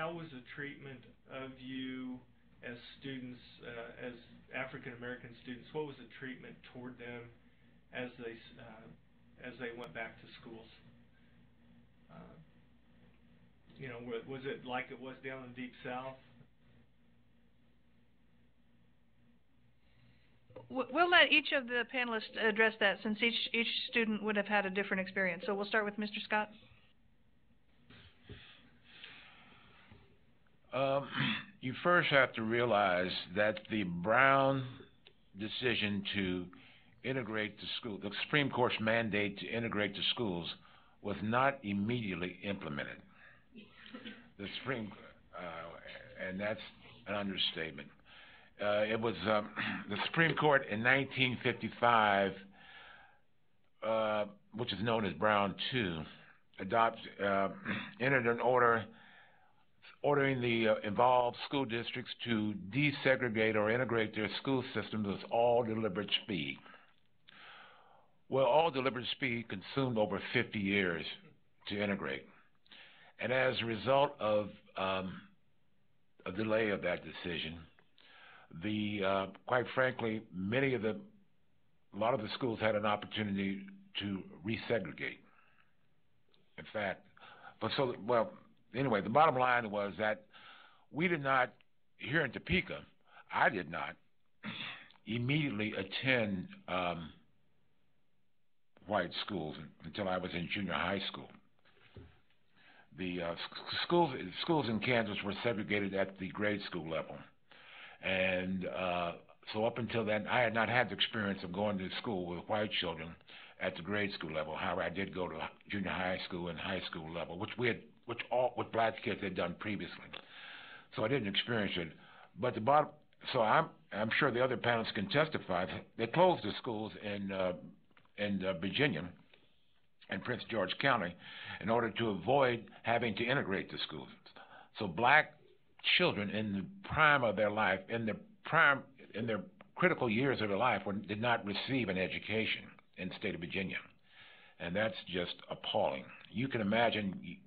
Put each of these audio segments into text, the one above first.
how was the treatment of you as students, as African American students? What was the treatment toward them as they went back to schools? You know, was it like it was down in the Deep South? We'll let each of the panelists address that, since each student would have had a different experience. So we'll start with Mr. Scott. You first have to realize that the Brown decision to integrate the school, the Supreme Court's mandate to integrate the schools, was not immediately implemented. The Supreme, and that's an understatement. It was the Supreme Court in 1955, which is known as Brown 2, entered an order ordering the involved school districts to desegregate or integrate their school systems with all deliberate speed. Well, all deliberate speed consumed over 50 years to integrate. And as a result of a delay of that decision, quite frankly, a lot of the schools had an opportunity to resegregate. In fact, anyway, the bottom line was that we did not, here in Topeka, I did not immediately attend white schools until I was in junior high school. The schools in Kansas were segregated at the grade school level. And so up until then, I had not had the experience of going to school with white children at the grade school level. However, I did go to junior high school and high school level, which black kids had done previously. So I didn't experience it. But so I'm sure the other panelists can testify. They closed the schools in Virginia and Prince George County in order to avoid having to integrate the schools. So black children in the prime of their life, in their critical years of their life, did not receive an education in the state of Virginia. And that's just appalling. You can imagine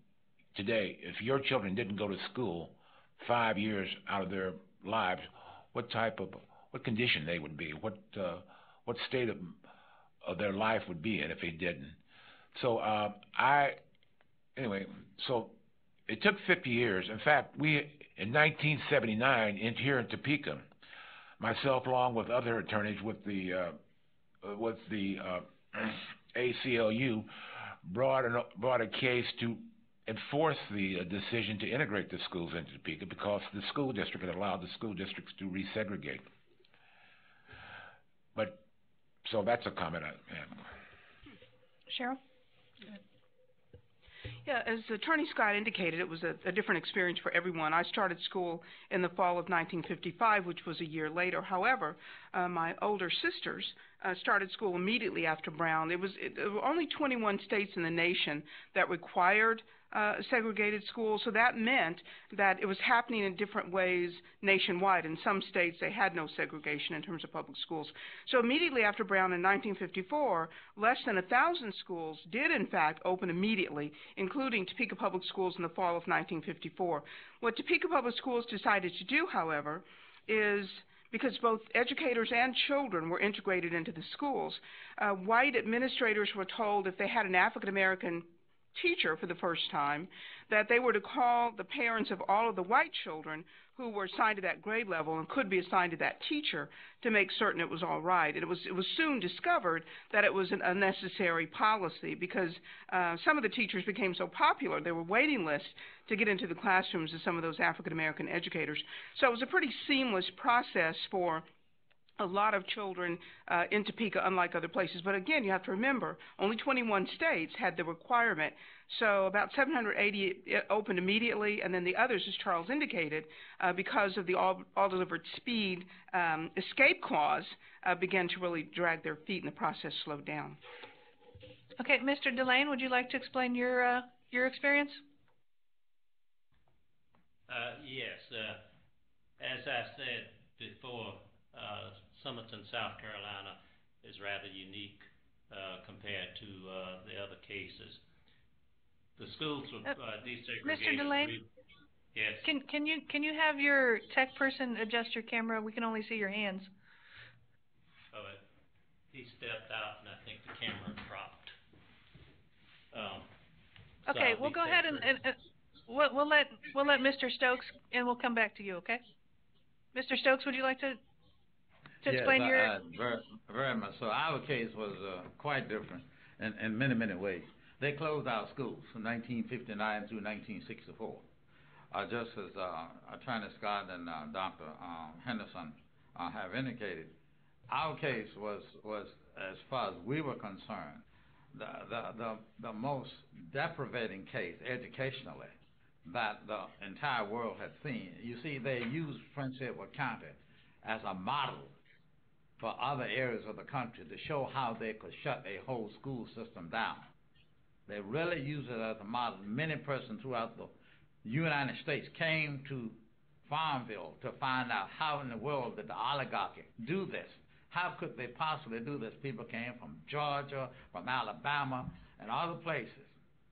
today, if your children didn't go to school 5 years out of their lives, what condition they would be, what state of their life would be in if they didn't. So so it took 50 years. In fact, in 1979, here in Topeka, myself along with other attorneys with the ACLU brought a case to enforce the decision to integrate the schools into Topeka, because the school district had allowed the school districts to resegregate. But so that's a comment I have. Cheryl? Yeah, as Attorney Scott indicated, it was a different experience for everyone. I started school in the fall of 1955, which was a year later. However, my older sisters started school immediately after Brown. There were only 21 states in the nation that required segregated schools, so that meant that it was happening in different ways nationwide. In some states, they had no segregation in terms of public schools. So immediately after Brown in 1954, less than 1,000 schools did, in fact, open immediately, including Topeka Public Schools in the fall of 1954. What Topeka Public Schools decided to do, however, is, because both educators and children were integrated into the schools, white administrators were told if they had an African-American teacher for the first time, that they were to call the parents of all of the white children who were assigned to that grade level and could be assigned to that teacher to make certain it was all right. And it was soon discovered that it was an unnecessary policy, because some of the teachers became so popular, there were waiting lists to get into the classrooms of some of those African-American educators. So it was a pretty seamless process for a lot of children in Topeka, unlike other places. But again, you have to remember, only 21 states had the requirement. So about 780 opened immediately, and then the others, as Charles indicated, because of the all-delivered speed escape clause, began to really drag their feet, and the process slowed down. Okay, Mr. Delane, would you like to explain your experience? Yes. As I said before, Summerton, South Carolina is rather unique compared to the other cases. The schools were desegregated. Mr. Delane? Yes. Can you have your tech person adjust your camera? We can only see your hands. Oh, he stepped out, and I think the camera dropped. Okay, we'll go ahead and we'll let Mr. Stokes, and we'll come back to you. Okay. Mr. Stokes, would you like to explain your? Yes, very much so. Our case was quite different in many ways. They closed our schools from 1959 through 1964. Just as Attorney Scott and Dr. Henderson have indicated, our case was, as far as we were concerned, the most deprivating case educationally that the entire world had seen. You see, they used Prince Edward County as a model for other areas of the country to show how they could shut a whole school system down. They really used it as a model. Many persons throughout the United States came to Farmville to find out how in the world did the oligarchy do this. How could they possibly do this? People came from Georgia, from Alabama, and other places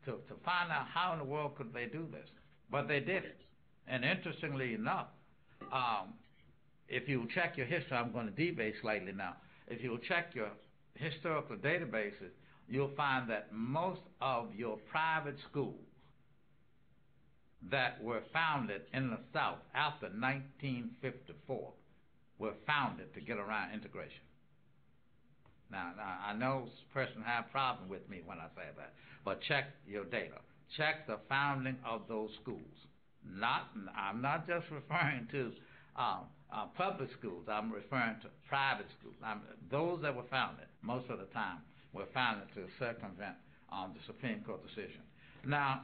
to find out how in the world could they do this. But they did it. And interestingly enough, if you check your history, I'm going to deviate slightly now. If you check your historical databases, you'll find that most of your private schools that were founded in the South after 1954 were founded to get around integration. Now I know this person have a problem with me when I say that, but check your data. Check the founding of those schools. I'm not just referring to public schools. I'm referring to private schools. Those that were founded, most of the time, were founded to circumvent the Supreme Court decision. Now,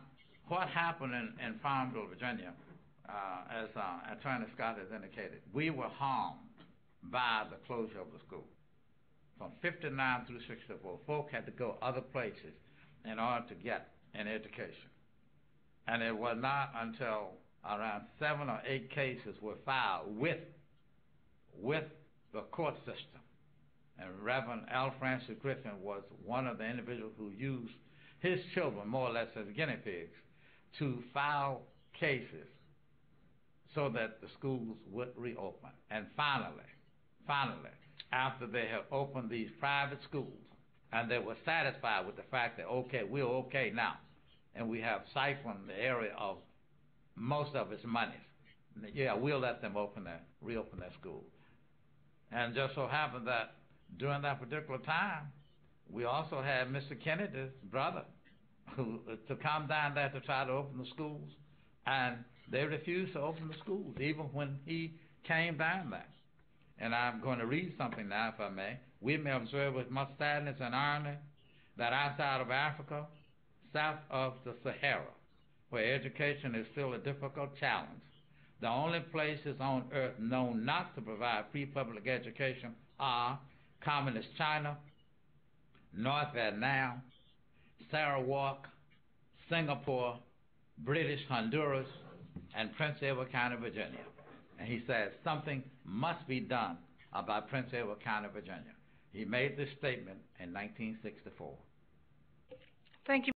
what happened in Farmville, Virginia, as Attorney Scott has indicated, we were harmed by the closure of the school. From 59 through 64, folk had to go other places in order to get an education. And it was not until around 7 or 8 cases were filed with the court system. And Reverend L. Francis Griffin was one of the individuals who used his children more or less as guinea pigs to file cases so that the schools would reopen. And finally, after they had opened these private schools, and they were satisfied with the fact that, okay, we're okay now, and we have siphoned the area of most of its monies. Yeah, we'll let them reopen their schools. And just so happened that during that particular time, we also had Mr. Kennedy's brother who to come down there to try to open the schools, and they refused to open the schools even when he came down there. And I'm going to read something now, if I may. We may observe with much sadness and irony that outside of Africa, south of the Sahara, where education is still a difficult challenge, the only places on earth known not to provide free public education are Communist China, North Vietnam, Sarawak, Singapore, British Honduras, and Prince Edward County, Virginia. And he says something must be done about Prince Edward County, Virginia. He made this statement in 1964. Thank you.